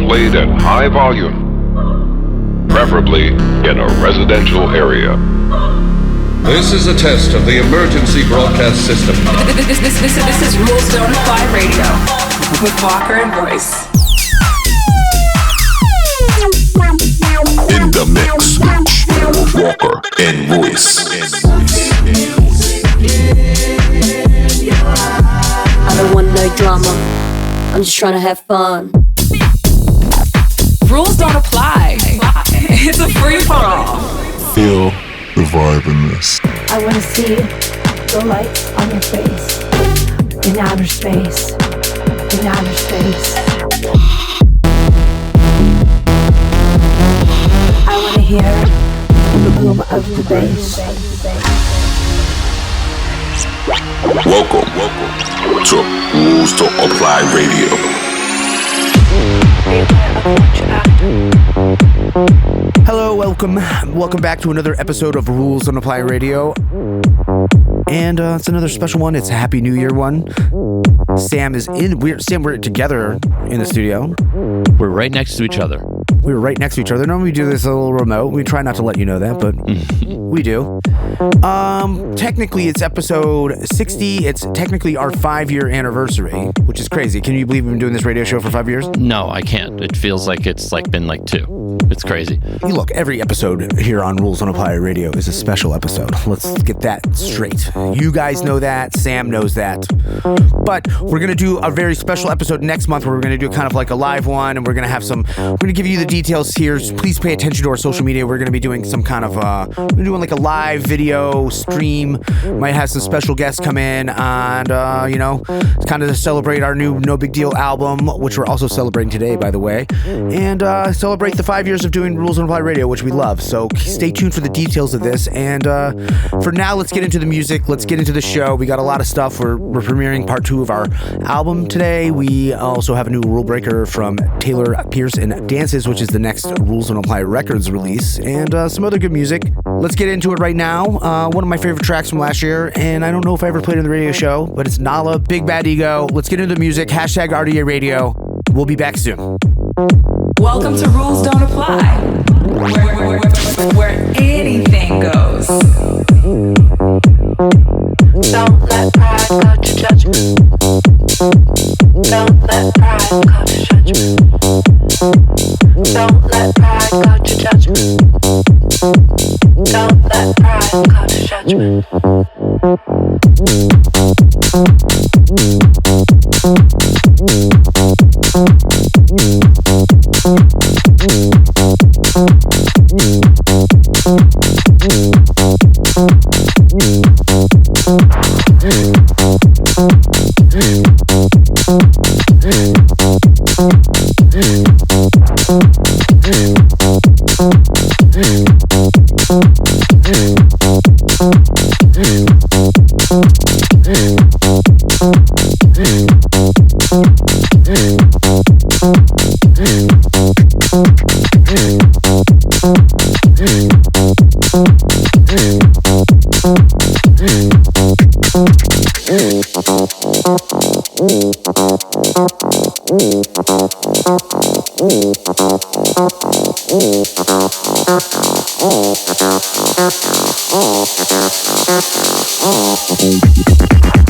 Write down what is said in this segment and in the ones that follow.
played at high volume, preferably in a residential area. This is a test of the emergency broadcast system. This is RIZZ Radio with Walker and Royce. In the mix, Walker and Royce. I don't want no drama. I'm just trying to have fun. Rules don't apply. It's a free-for-all. Feel the vibe in this. I want to see the lights on your face. In outer space. In outer space. I want to hear the boom of the bass. Welcome to Rules to Apply Radio. Hello, welcome back to another episode of Rules on Apply Radio. And it's another special one. It's a Happy New Year one. Sam is in. We're together in the studio. We're right next to each other. We're right next to each other. Normally we do this a little remote. We try not to let you know that, but we do. Technically it's episode 60. It's technically our 5-year anniversary, which is crazy. Can you believe we've been doing this radio show for 5 years? No, I can't. It feels like it's been 2. It's crazy. Hey, look, every episode here on Rules on Apply Radio is a special episode. Let's get that straight. You guys know that. Sam knows that. But we're going to do a very special episode next month where we're going to do kind of like a live one, and we're going to give you the details here. So please pay attention to our social media. We're going to be doing some kind of, we're doing like a live video stream. Might have some special guests come in and, kind of to celebrate our new No Big Deal album, which we're also celebrating today, by the way, and celebrate the 5 years of doing Rules on Apply Radio, which we love. So stay tuned for the details of this. And for now, let's get into the music. Let's get into the show. We got a lot of stuff. We're premiering part 2 of our album today. We also have a new rule breaker from Taylor Pierce and Dances, which is the next Rules on Apply Records release, and some other good music. Let's get into it right now. One of my favorite tracks from last year, and I don't know if I ever played it on the radio show, but it's Nala, Big Bad Ego. Let's get into the music. Hashtag RDA Radio. We'll be back soon. Welcome to Rules Don't Apply, where anything goes. Don't let pride cloud your judgment. Don't let pride cloud your judgment. Don't let pride cloud your judgment. Don't let pride cloud your judgment.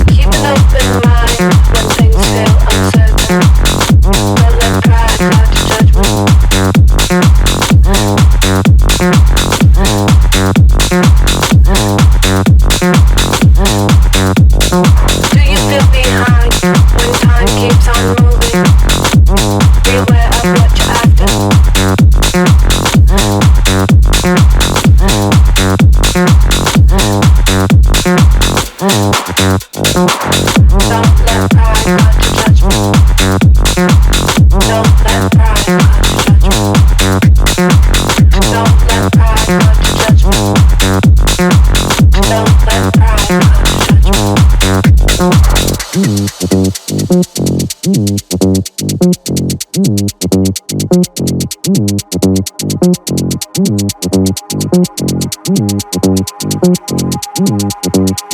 Keep an open mind when things feel uncertain. Don't let pride cloud your judgment. Do you feel behind when time keeps on moving? Beware of what you're after. Don't let pride cloud your judgment. Don't let pride cloud your judgment. Don't let pride cloud your judgment. Don't let pride cloud your judgment.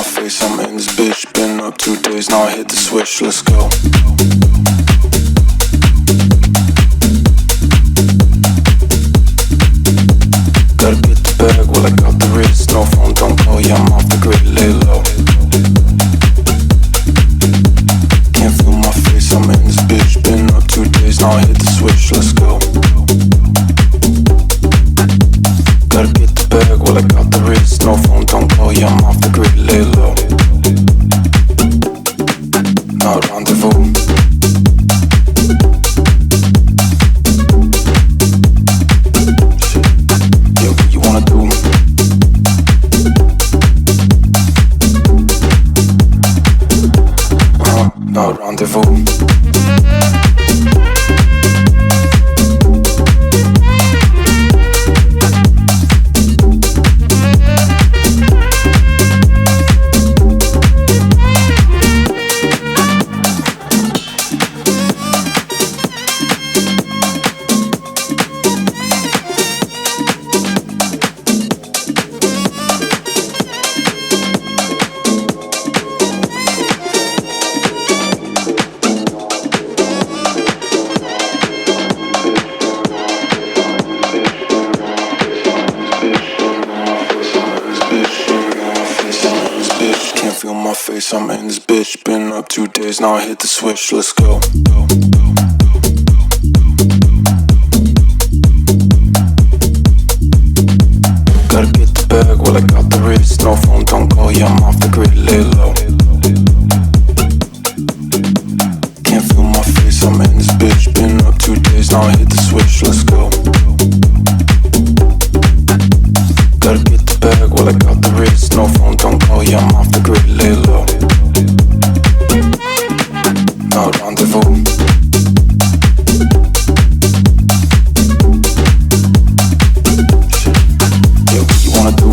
face, I'm in this bitch. Been up 2 days, now I hit the switch, let's go. Gotta get the bag, well I got the RIZZ. No phone, don't call, yeah I'm off the grid, lay low. Can't feel my face, I'm in this bitch. Been up 2 days, now I hit the switch, let's go. Gotta get the bag, well I got the RIZZ. No phone, don't call, yeah I'm off the grid, lay low. Now rendezvous. Yeah, what you wanna do? Now rendezvous. I'm in this bitch, been up 2 days, now I hit the switch, let's go. Gotta get the bag, well I got the RIZZ. No phone, don't call, yeah I'm off the grid, lay low. Can't feel my face, I'm in this bitch, been up 2 days, now I hit the switch, let's go. Gotta get the bag, well I got the RIZZ. No phone, don't call, yeah I'm off the grid, lay low. Now rendezvous. Yeah, what you wanna do?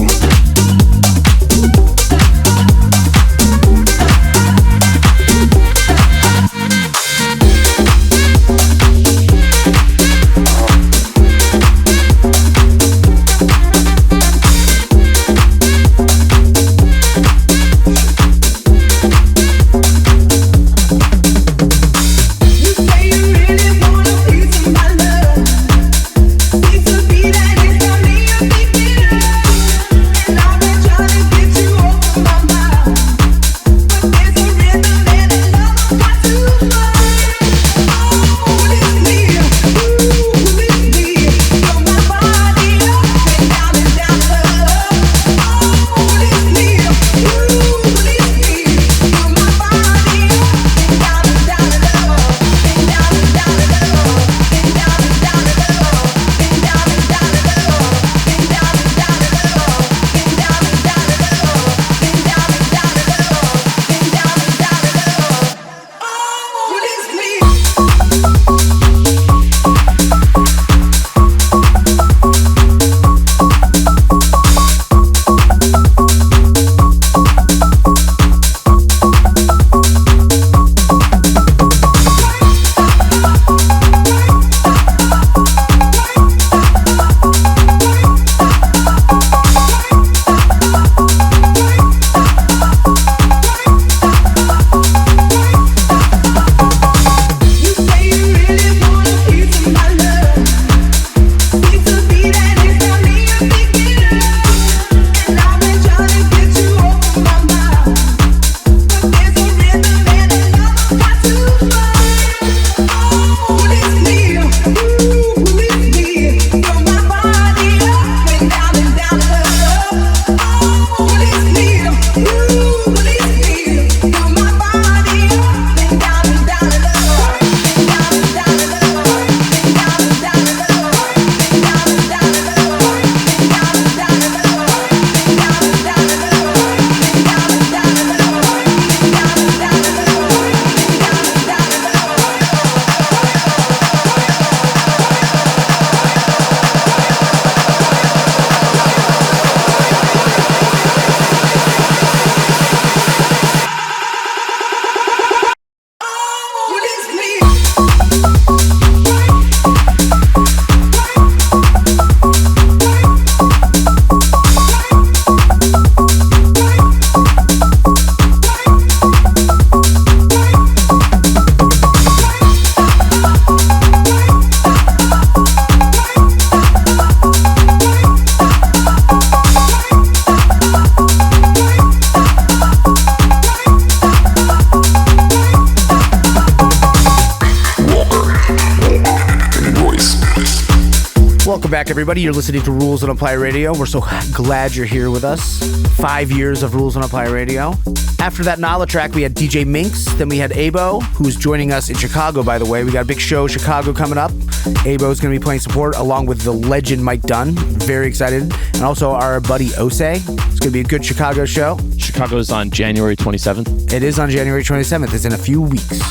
back, everybody. You're listening to Rules on Apply Radio. We're so glad you're here with us. 5 years of Rules on Apply Radio. After that Nala track, we had DJ Minx. Then we had AYYBO, who's joining us in Chicago, by the way. We got a big show, Chicago, coming up. AYYBO is going to be playing support along with the legend Mike Dunn. Very excited. And also our buddy Ose. It's going to be a good Chicago show. Chicago's on January 27th. It is on January 27th. It's in a few weeks.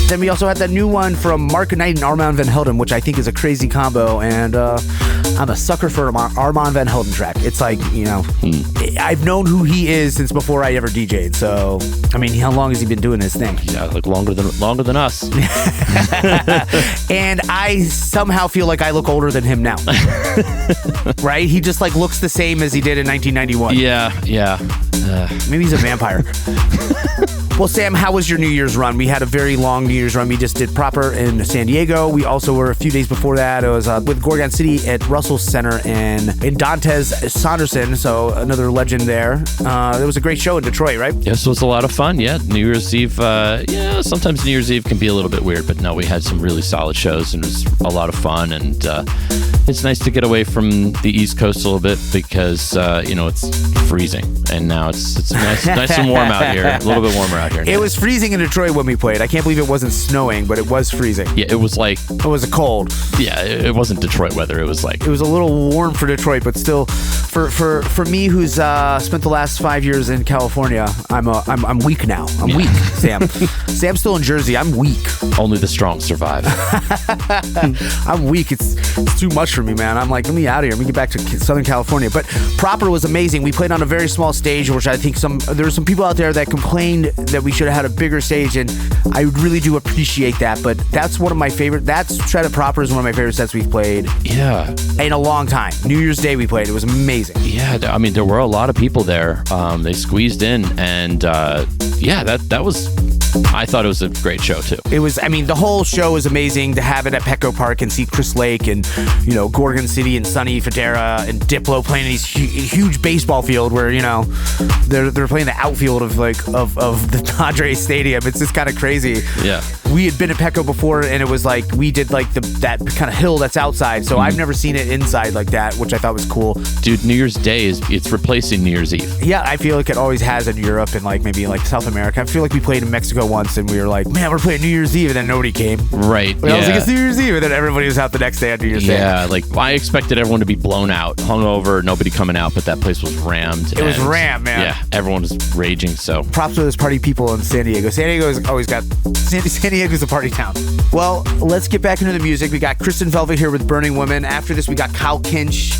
Then we also had that new one from Mark Knight and Armand Van Helden, which I think is a crazy combo, and I'm a sucker for Armand Van Helden track. It's like, you know, I've known who he is since before I ever DJ'd, so, I mean, how long has he been doing his thing? Yeah, like longer than us. And I somehow feel like I look older than him now. Right? He just, like, looks the same as he did in 1991. Yeah. Maybe he's a vampire. Well, Sam, how was your New Year's run? We had a very long New Year's run. We just did proper in San Diego. We also were a few days before that. It was with Gorgon City at Russell Center and in Dantes Saunderson, so another legend there. It was a great show in Detroit, right? Yes, it was a lot of fun. Yeah, New Year's Eve. Sometimes New Year's Eve can be a little bit weird, but no, we had some really solid shows and it was a lot of fun. And it's nice to get away from the East Coast a little bit because it's freezing, and now it's nice and warm out here. A little bit warmer out here now. It was freezing in Detroit when we played. I can't believe it wasn't snowing, but it was freezing. Yeah, it was like... It was cold. Yeah, it wasn't Detroit weather. It was like... It was a little warm for Detroit, but still, for me who's spent the last 5 years in California, I'm weak now. I'm weak, Sam. Sam's still in Jersey. I'm weak. Only the strong survive. I'm weak. It's too much for me, man. I'm like, let me out of here. Let me get back to Southern California. But Proper was amazing. We played on a very small stage, which I think there were some people out there that complained that we should have had a bigger stage, and I really do appreciate that. But that's one of my favorite. That's Shredded Proper is one of my favorite sets we've played. Yeah, in a long time. New Year's Day we played. It was amazing. Yeah, I mean there were a lot of people there. They squeezed in, and that was. I thought it was a great show too. It was. I mean, the whole show was amazing to have it at Petco Park and see Chris Lake and Gorgon City and Sonny Federa and Diplo playing in these huge baseball field where they're playing the outfield of the Padres Stadium. It's just kind of crazy. Yeah. We had been at Petco before, and it was like we did like that kind of hill that's outside. So I've never seen it inside like that, which I thought was cool. Dude, New Year's Day it's replacing New Year's Eve. Yeah, I feel like it always has in Europe and like maybe like South America. I feel like we played in Mexico once, and we were like, man, we're playing New Year's Eve, and then nobody came. Right. But I was like, it's New Year's Eve, and then everybody was out the next day on New Year's Day. Yeah, like I expected everyone to be blown out, hungover, nobody coming out, but that place was rammed. It was rammed, man. Yeah, everyone was raging. So props to those party people in San Diego. San Diego's always got San Diego's a party town. Well, let's get back into the music. We got Kristin Velvet here with Burning Woman. After this, we got Kinch.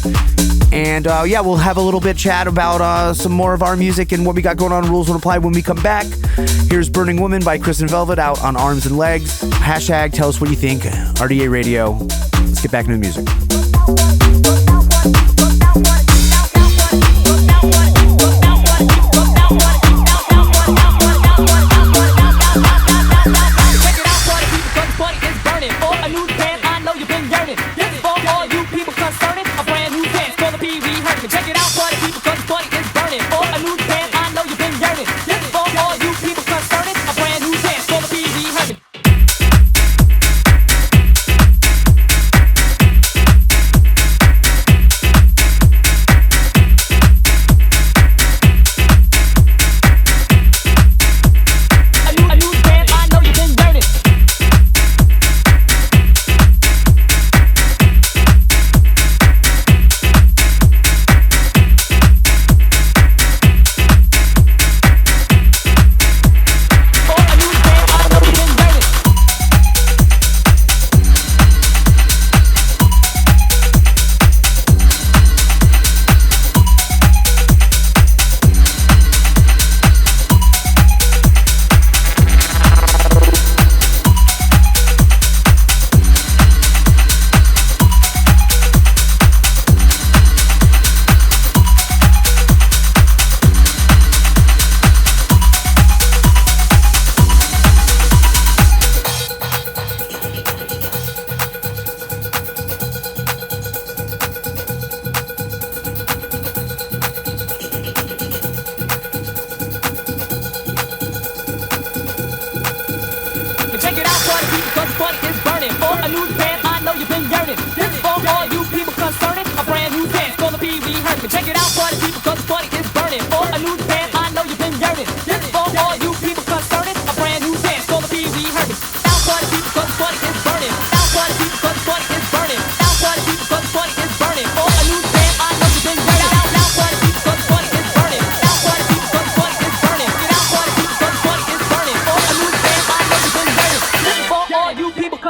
And we'll have a little bit chat about some more of our music and what we got going on. Rules will apply when we come back. Here's Burning Woman by Kristin Velvet out on Arms and Legs. Hashtag tell us what you think. RDA Radio. Let's get back into the music. Check it out, party people, cause the party is burning. For a new dance, I know you've been yearning. This is for all you people concerning. A brand new dance for the PV Herman.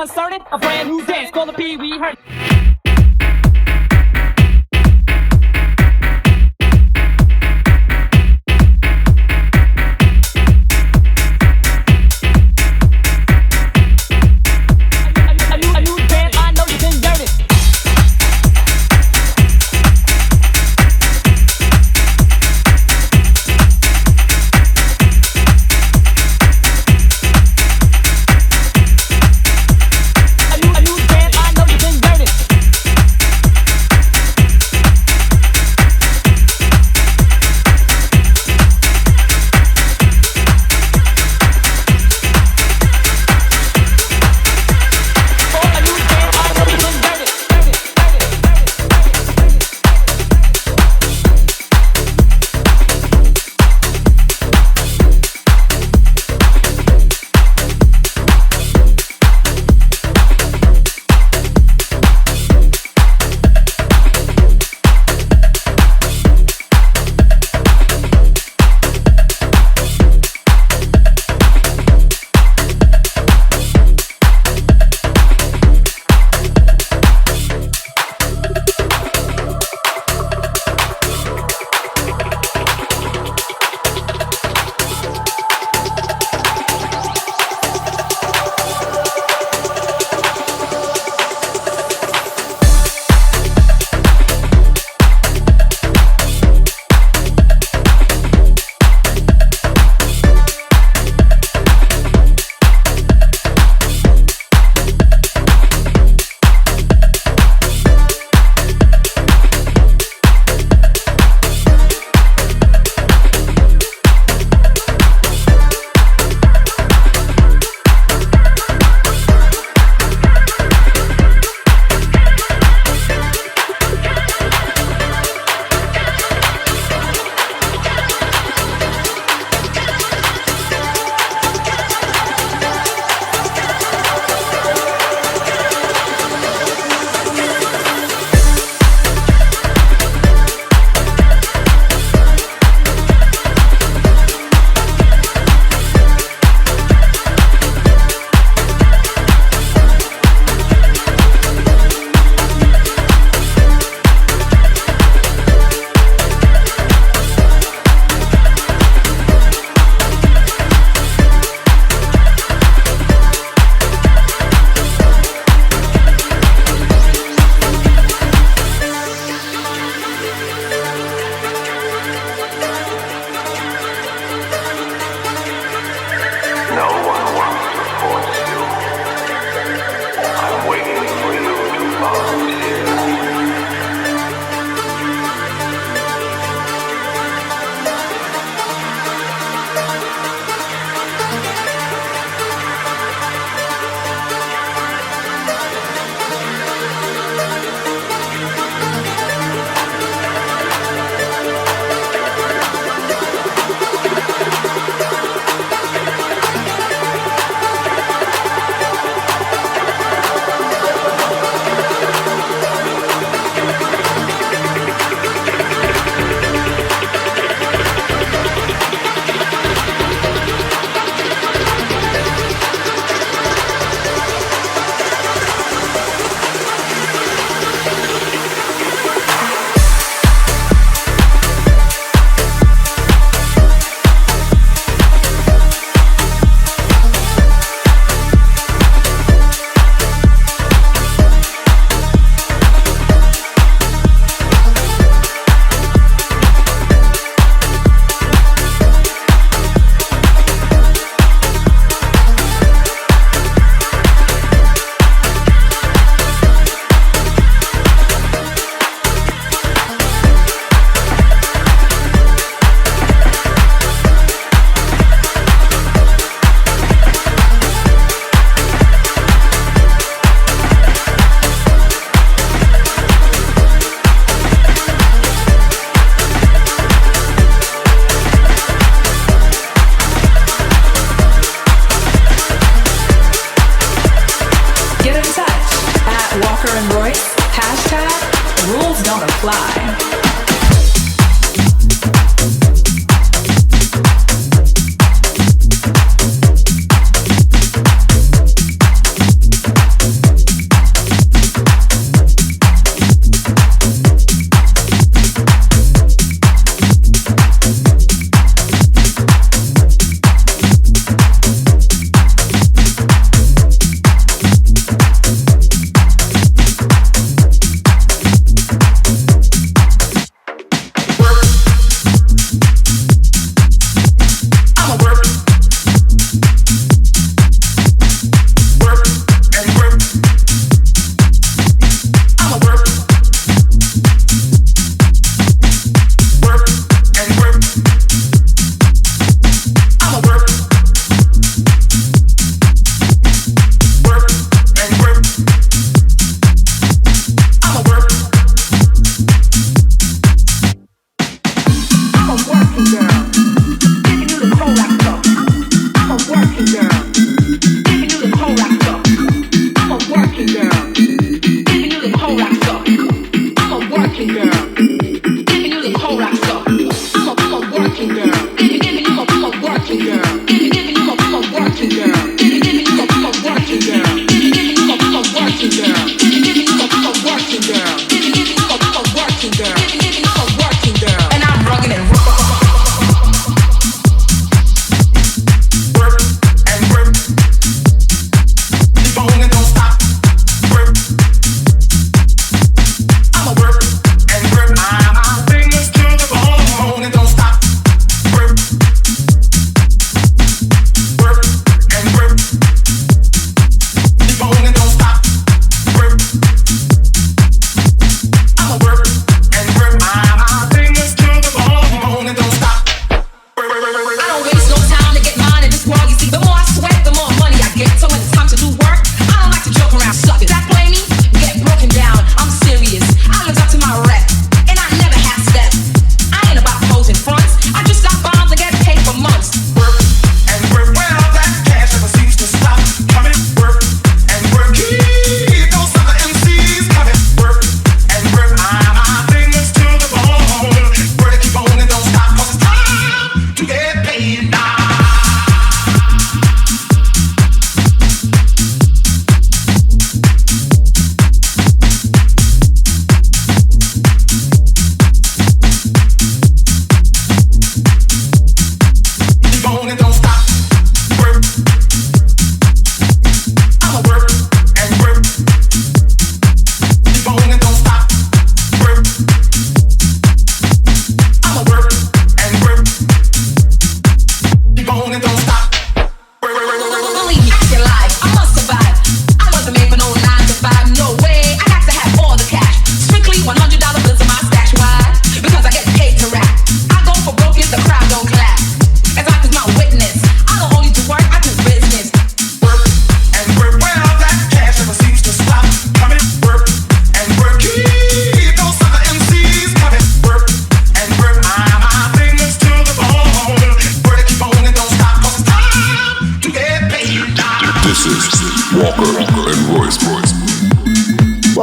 concerning. A brand new dance, call the Pee Wee Herman. A new dance, I know you've been yearning. A new dance, I know you've been yearning.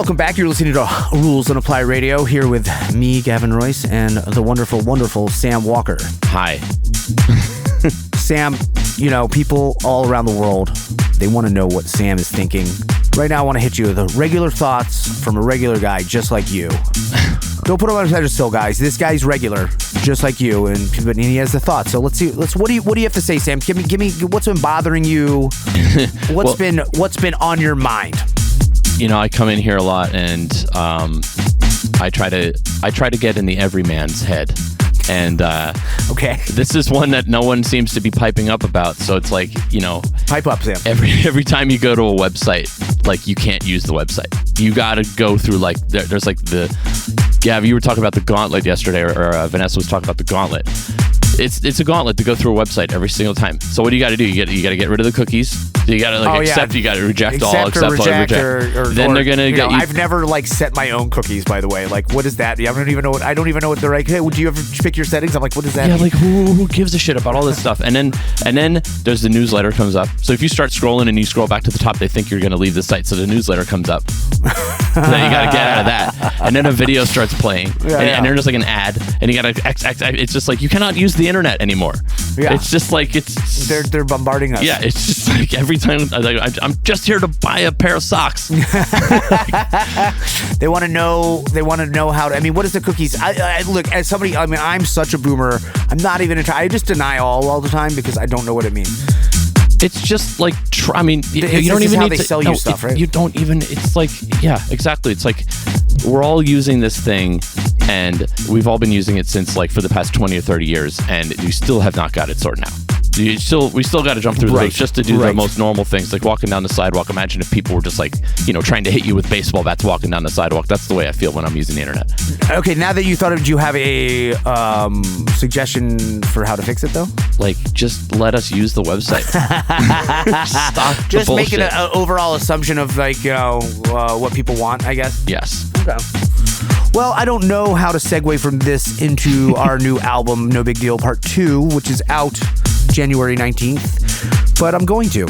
Welcome back. You're listening to Rules on Apply Radio here with me, Gavin Royce, and the wonderful, wonderful Sam Walker. Hi. Sam, you know, people all around the world, they want to know what Sam is thinking. Right now, I want to hit you with the regular thoughts from a regular guy just like you. Don't put him on a pedestal, guys. This guy's regular, just like you, and he has the thoughts. So let's see. What do you have to say, Sam? Give me what's been bothering you? What's been on your mind? You know, I come in here a lot, and I try to get in the everyman's head. And okay, this is one that no one seems to be piping up about. So it's like, you know, pipe up, Sam. Every time you go to a website, like, you can't use the website. You got to go through, like, there's like Gav, you were talking about the gauntlet yesterday, or Vanessa was talking about the gauntlet. It's a gauntlet to go through a website every single time. So what do you got to do? You got to get rid of the cookies. You got to accept. You got to reject all. Accept or reject. Then they're gonna get you. I've never set my own cookies. By the way, what is that? I don't even know what they're like. Hey, would you ever pick your settings? I'm like, what is that? Yeah, like who gives a shit about all this stuff? And then there's the newsletter comes up. So if you start scrolling and you scroll back to the top, they think you're gonna leave the site. So the newsletter comes up. Then you got to get out of that. And then a video starts playing, and there's like an ad, and you got to X. It's just like you cannot use the internet anymore. Yeah. It's just like they're bombarding us. Yeah, it's just like every time I'm just here to buy a pair of socks. They want to know how to. I mean, what is the cookies? I look, as somebody. I mean, I'm such a boomer. I'm not even. I just deny all the time because I don't know what it means. It's just like, you don't even need to sell you stuff, right? You don't even. It's like, yeah, exactly. It's like we're all using this thing, and we've all been using it since for the past 20 or 30 years, and you still have not got it sorted out. We still got to jump through the hoops just to do the most normal things, like walking down the sidewalk. Imagine if people were just trying to hit you with baseball bats walking down the sidewalk. That's the way I feel when I'm using the internet. Okay, now that you thought of it, do you have a suggestion for how to fix it, though? Just let us use the website. Stop just the make it an overall assumption of what people want, I guess. Yes. Okay. Well, I don't know how to segue from this into our new album, No Big Deal Part 2, which is out January 19th, but I'm going to.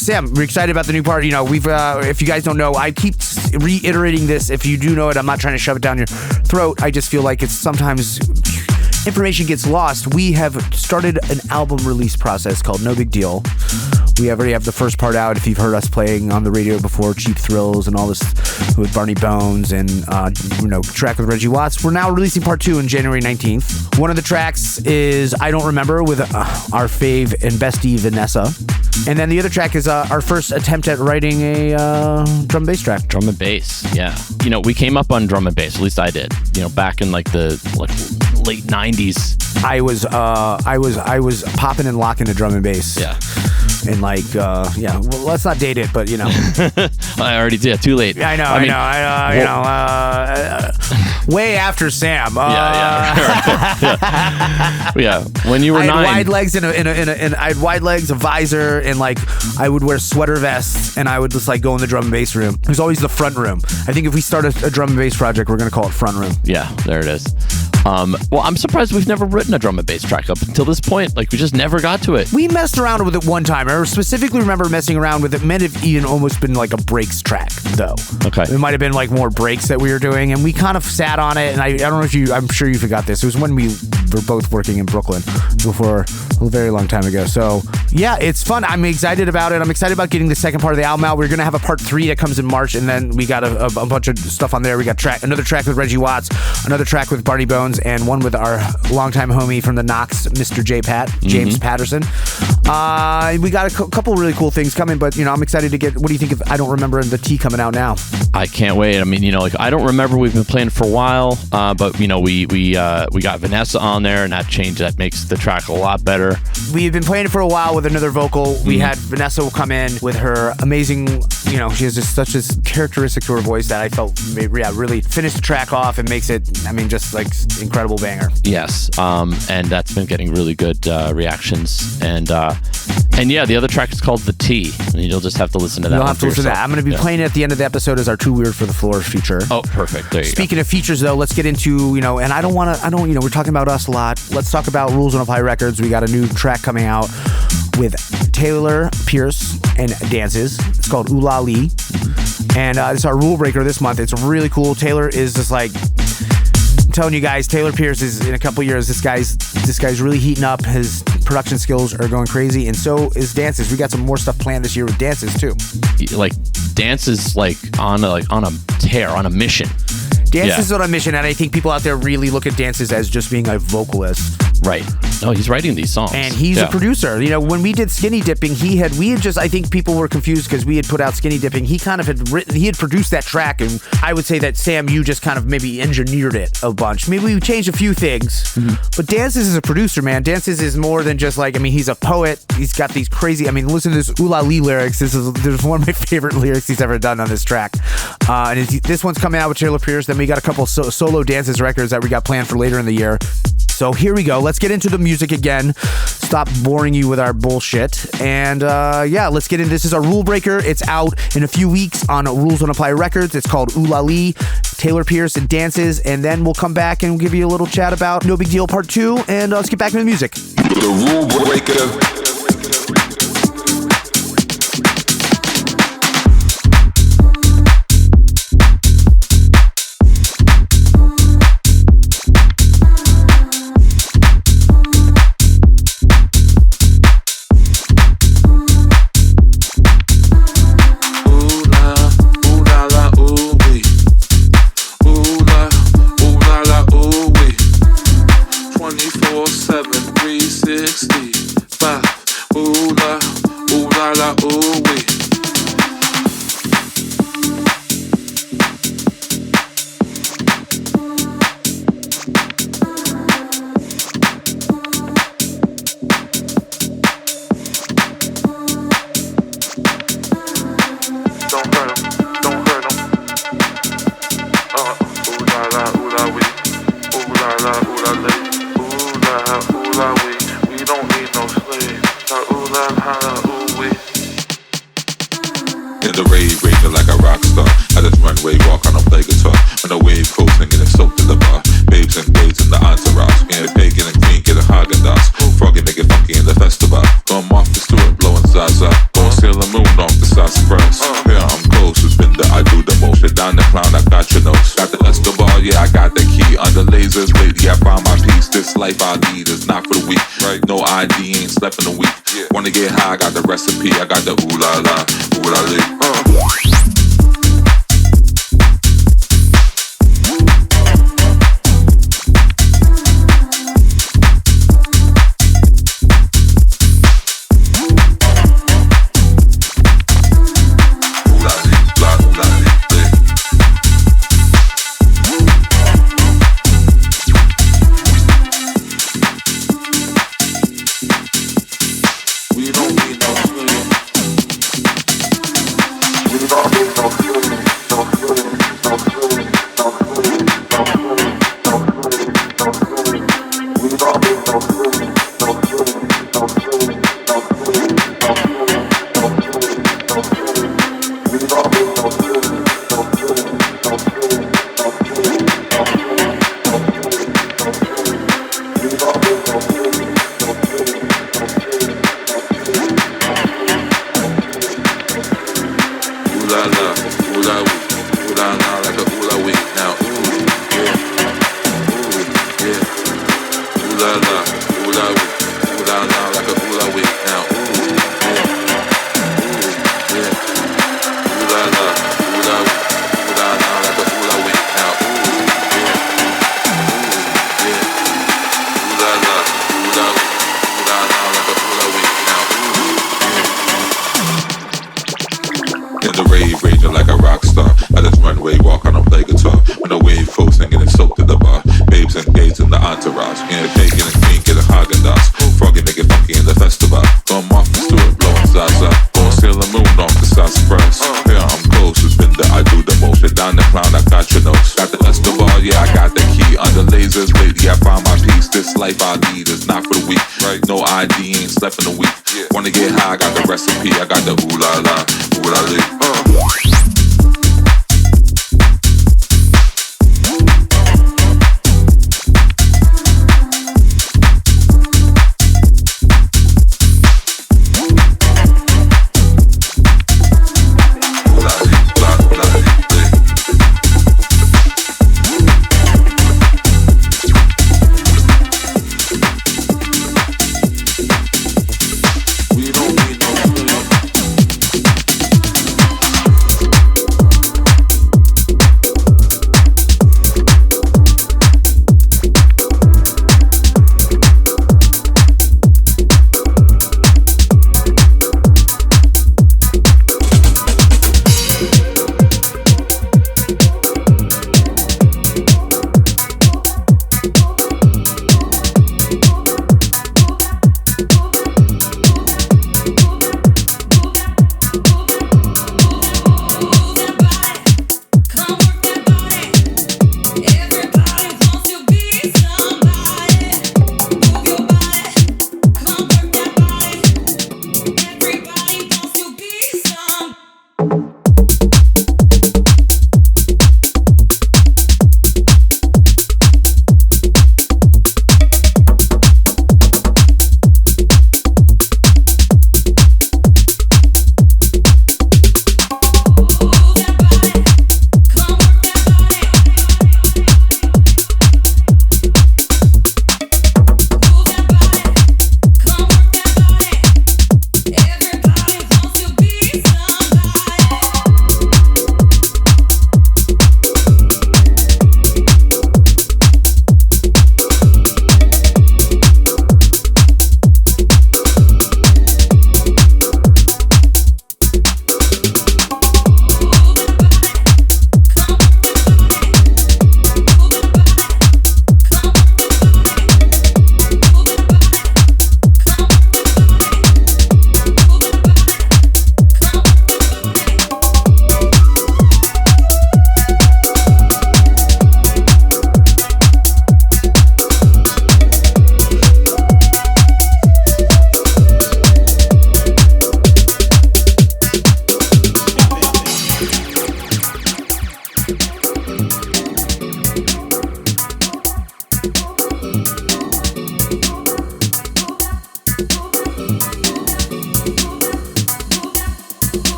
Sam, we're excited about the new part. You know, we've, if you guys don't know, I keep reiterating this. If you do know it, I'm not trying to shove it down your throat. I just feel like it's sometimes information gets lost. We have started an album release process called No Big Deal. We already have the first part out. If you've heard us playing on the radio before, Cheap Thrills and all this with Barney Bones and, track with Reggie Watts. We're now releasing part 2 on January 19th. One of the tracks is I Don't Remember with our fave and bestie Vanessa. And then the other track is our first attempt at writing a drum and bass track. Drum and bass, yeah. We came up on drum and bass, at least I did. Back in the late 90s. I was popping and locking the drum and bass. Yeah. And well, let's not date it, but I already did. Too late. I know. Way after Sam. Yeah. When you were 9, I had wide legs and I had wide legs, a visor, and I would wear sweater vests, and I would just go in the drum and bass room. It was always the front room. I think if we start a drum and bass project, we're gonna call it front room. Yeah, there it is. Well, I'm surprised we've never written a drum and bass track up until this point. We just never got to it. We messed around with it one time. I specifically remember messing around with it. It might have even almost been a breaks track, though. Okay. It might have been more breaks that we were doing, and we kind of sat on it, and I don't know if I'm sure you forgot this. It was when we were both working in Brooklyn before a very long time ago. So, yeah, it's fun. I'm excited about it. I'm excited about getting the second part of the album out. We're going to have a part 3 that comes in March, and then we got a bunch of stuff on there. We got another track with Reggie Watts, another track with Barney Bones, and one with our longtime homie from the Knox, Mr. James Patterson. We got a couple really cool things coming, but I'm excited to get. What do you think of I Don't Remember the T coming out now? I can't wait. I mean, I Don't Remember. We've been playing for a while, but we got Vanessa on there, and that makes the track a lot better. We've been playing it for a while with another vocal. We had Vanessa come in with her amazing. She has such a characteristic to her voice that I felt really finished the track off and makes it. Just incredible banger. Yes, and that's been getting really good reactions, and yeah, the other track is called The T, and you'll just have to listen to that. You'll have to listen to that. I'm going to be playing it at the end of the episode as our Too Weird for the Floor feature. Oh, perfect. There you go. Speaking of features, though, let's get into and we're talking about us a lot. Let's talk about Rules on Apply Records. We got a new track coming out with Taylor Pierce and Dances. It's called Ooh La Lee. And it's our rule breaker this month. It's really cool. Taylor is just like, I'm telling you guys, Taylor Pierce is, in a couple years, this guy's really heating up. His production skills are going crazy, and so is Dances. We got some more stuff planned this year with Dances too. Like Dances, on a tear, on a mission. Dances is on a mission, and I think people out there really look at Dances as just being a vocalist. Right. No, he's writing these songs. And he's a producer. You know, when we did Skinny Dipping, I think people were confused because we had put out Skinny Dipping. He kind of had produced that track, and I would say that, Sam, you just kind of maybe engineered it a bunch. Maybe we changed a few things. Mm-hmm. But Dances is a producer, man. Dances is more than just he's a poet. He's got these crazy, listen to this Ooh La Lee lyrics. There's one of my favorite lyrics he's ever done on this track. And this one's coming out with Taylor Pierce. Then we got a couple solo Dances records that we got planned for later in the year. So here we go. Let's get into the music again. Stop boring you with our bullshit. And let's get in. This is our rule breaker. It's out in a few weeks on Rules Don't Apply Records. It's called Ooh La Lee, Taylor Pierce, and Dances. And then we'll come back and give you a little chat about No Big Deal Part 2. And let's get back to the music. The rule breaker.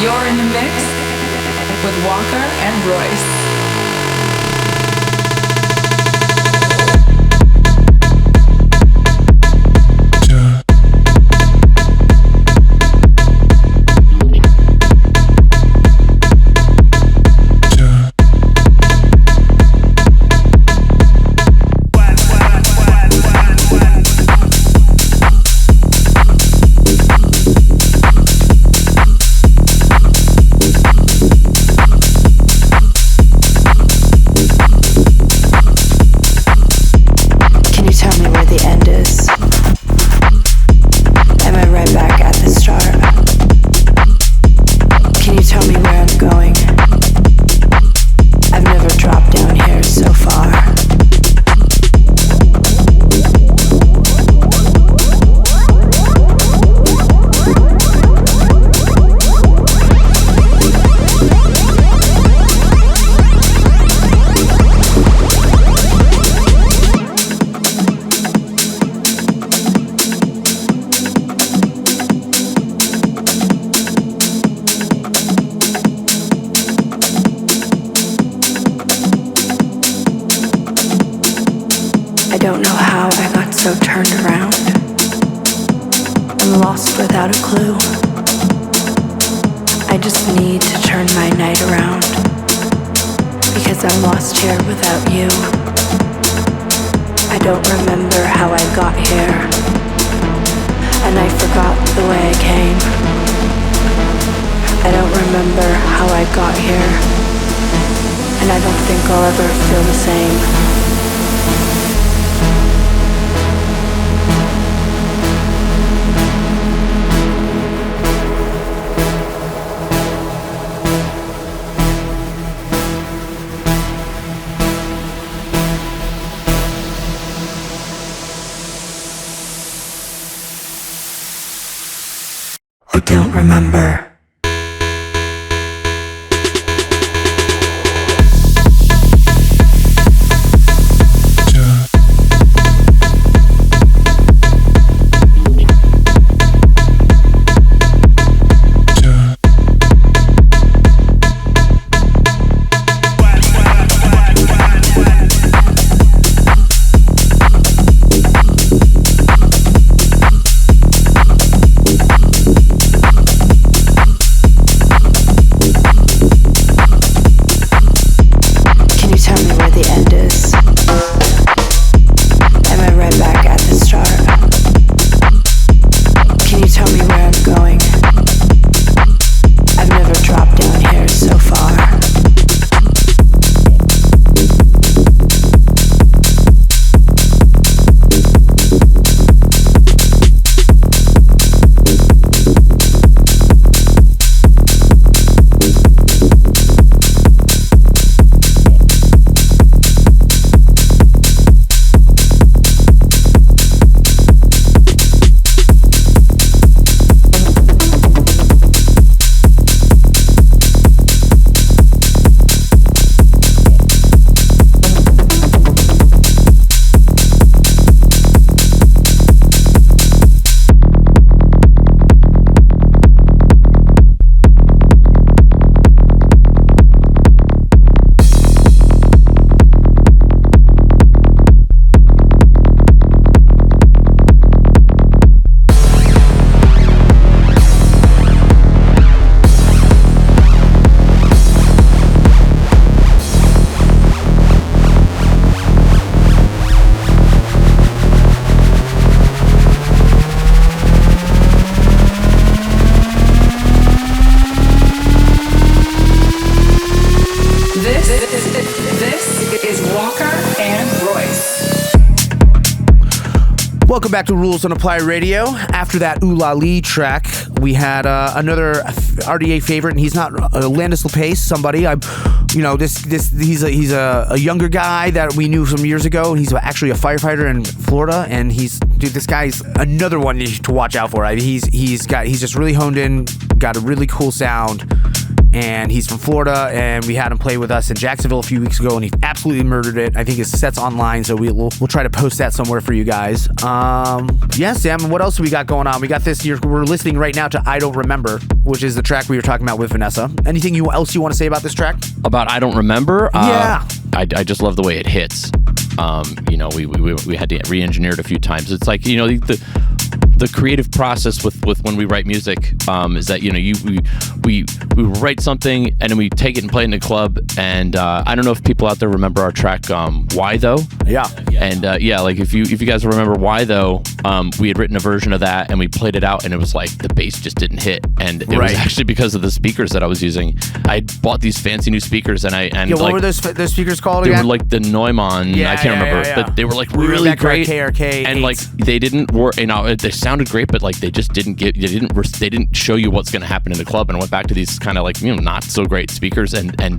You're in the mix with Walker and Royce. don't remember. Welcome back to Rules on Apply Radio. After that Ooh La Lee track, we had another RDA favorite, and he's not Landis LaPace, somebody. He's a younger guy that we knew some years ago. He's actually a firefighter in Florida, and this guy's another one to watch out for. He's just really honed in, got a really cool sound. And he's from Florida, and we had him play with us in Jacksonville a few weeks ago, and he absolutely murdered it. I think his set's online, so we'll try to post that somewhere for you guys. Yeah, Sam, what else do we got going on? We got this. We're listening right now to I Don't Remember, which is the track we were talking about with VNSSA. Anything else you want to say about this track? About I Don't Remember? Yeah. I just love the way it hits. We had to re-engineer it a few times. It's like, the creative process with when we write music is that we write something and then we take it and play it in the club, and I don't know if people out there remember our track Why Though. Yeah. And like if you guys remember Why Though, we had written a version of that and we played it out, and it was like the bass just didn't hit, and it was actually because of the speakers that I was using. I bought these fancy new speakers, and what were those speakers called again? They were like the Neumann. Yeah, I can't remember, but they were like really great. KRK and like they didn't work. They sounded great, but like they just didn't they didn't show you what's going to happen in the club. And I went back to these kind of like not so great speakers,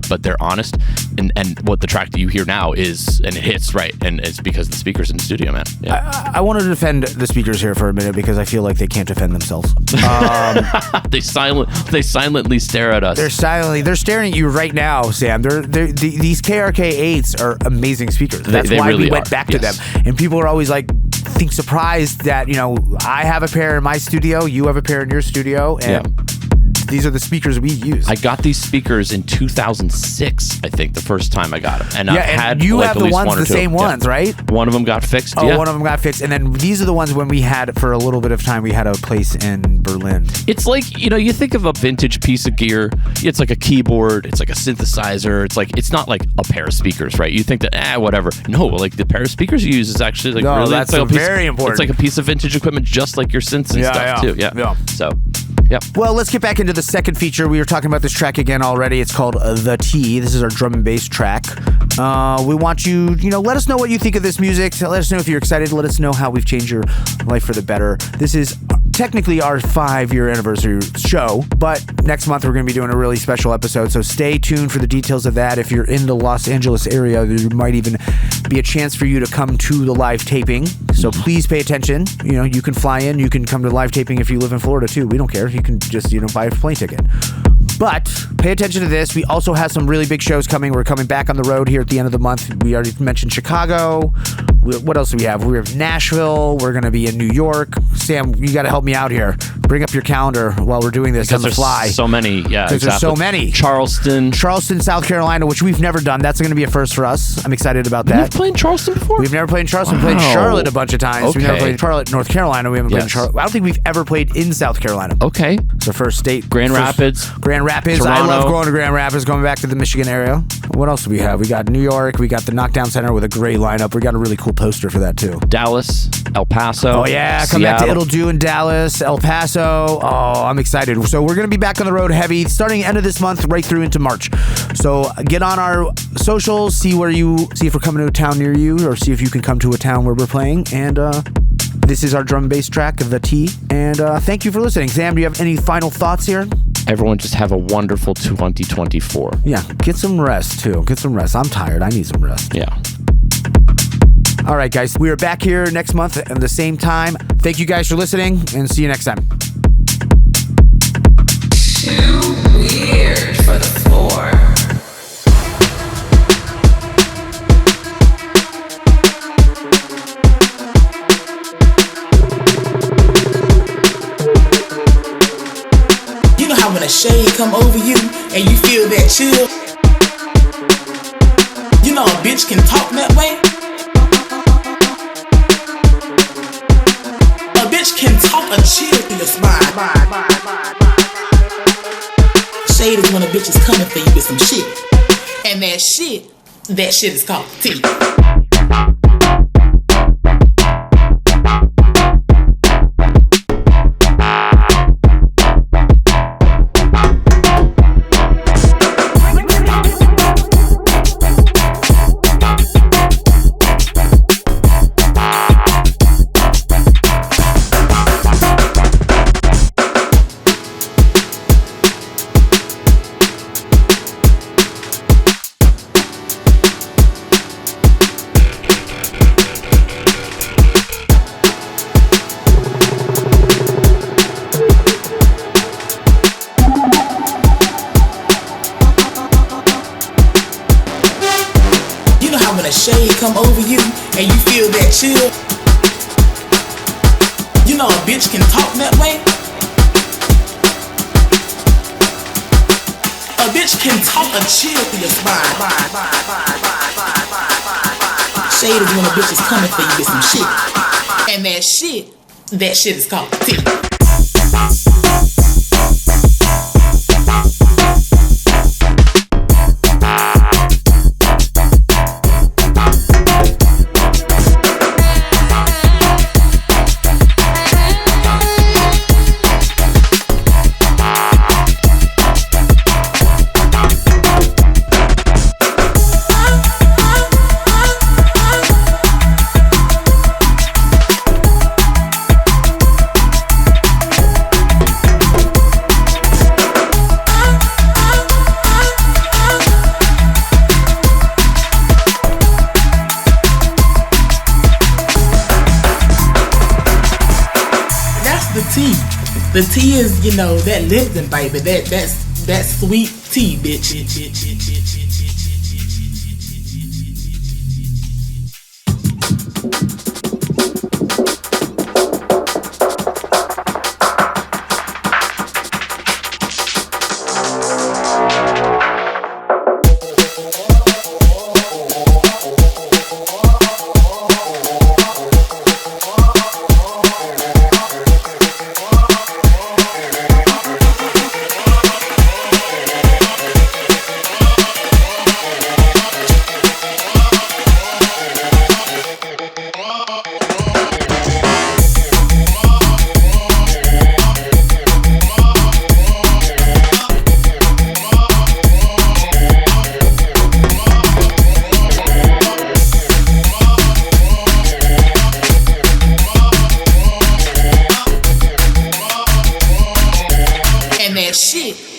but they're honest, and what the track that you hear now is, and it hits right, and it's because of the speakers in the studio, man. Yeah. I want to defend the speakers here for a minute because I feel like they can't defend themselves. They silently stare at us. They're staring at you right now, Sam. These KRK 8s are amazing speakers. That's why really we went back to them, and people are always like surprised that I have a pair in my studio, you have a pair in your studio, and these are the speakers we use. I got these speakers in 2006, I think, the first time I got them. And I've had you like have at the least ones, one or the two. same ones, right? One of them got fixed. Oh, one of them got fixed, and then these are the ones when we had for a little bit of time. We had a place in Berlin. It's like you think of a vintage piece of gear. It's like a keyboard. It's like a synthesizer. It's not like a pair of speakers, right? You think that whatever. No, like the pair of speakers you use is actually like really. That's very important. It's like a piece of vintage equipment, just like your synths and stuff too. Yeah. So. Yep. Well, let's get back into the second feature. We were talking about this track again already. It's called The T. This is our drum and bass track. We want you, let us know what you think of this music. Let us know if you're excited. Let us know how we've changed your life for the better. This is technically our 5-year anniversary show, but next month we're going to be doing a really special episode, so stay tuned for the details of that. If you're in the Los Angeles area, there might even be a chance for you to come to the live taping, so please pay attention. You know, you can fly in, you can come to the live taping if you live in Florida too. We don't care. You can just, buy a plane ticket. But pay attention to this. We also have some really big shows coming. We're coming back on the road here at the end of the month. We already mentioned Chicago. What else do we have? We have Nashville. We're going to be in New York. Sam, you got to help me out here. Bring up your calendar while we're doing this because on the fly. So many, yeah. Because there's so many. Charleston, South Carolina, which we've never done. That's going to be a first for us. I'm excited about that. You've played in Charleston before? We've never played in Charleston. Wow. We played in Charlotte a bunch of times. Okay. We've never played in Charlotte, North Carolina. We haven't played in Charlotte. I don't think we've ever played in South Carolina. Okay. It's our first state. Grand Rapids. Toronto. I love going to Grand Rapids, going back to the Michigan area. What else do we have? We got New York. We got the Knockdown Center with a great lineup. We got a really cool poster for that too. Dallas, El Paso. Oh yeah, come back to It'll Do in Dallas, El Paso. Oh, I'm excited. So we're going to be back on the road heavy starting end of this month right through into March. So get on our socials, see if we're coming to a town near you, or see if you can come to a town where we're playing. And this is our drum and bass track, The T. And thank you for listening. Sam, do you have any final thoughts here? Everyone just have a wonderful 2024. Yeah, get some rest too. Get some rest. I'm tired. I need some rest. Yeah. All right, guys. We are back here next month at the same time. Thank you guys for listening, and see you next time. Too weird for the floor. You know how when a shade come over you and you feel that chill? You know a bitch can talk that way? A bitch can talk a chill through your spine. Shade is when a bitch is coming for you with some shit. And that shit is called tea. Come over you and you feel that chill. You know a bitch can talk that way. A bitch can talk a chill through your spine. Shade is when a bitch is coming for you with some shit. And that shit is called tea. The tea is, that Lipton, baby. That sweet tea, bitch. that shit.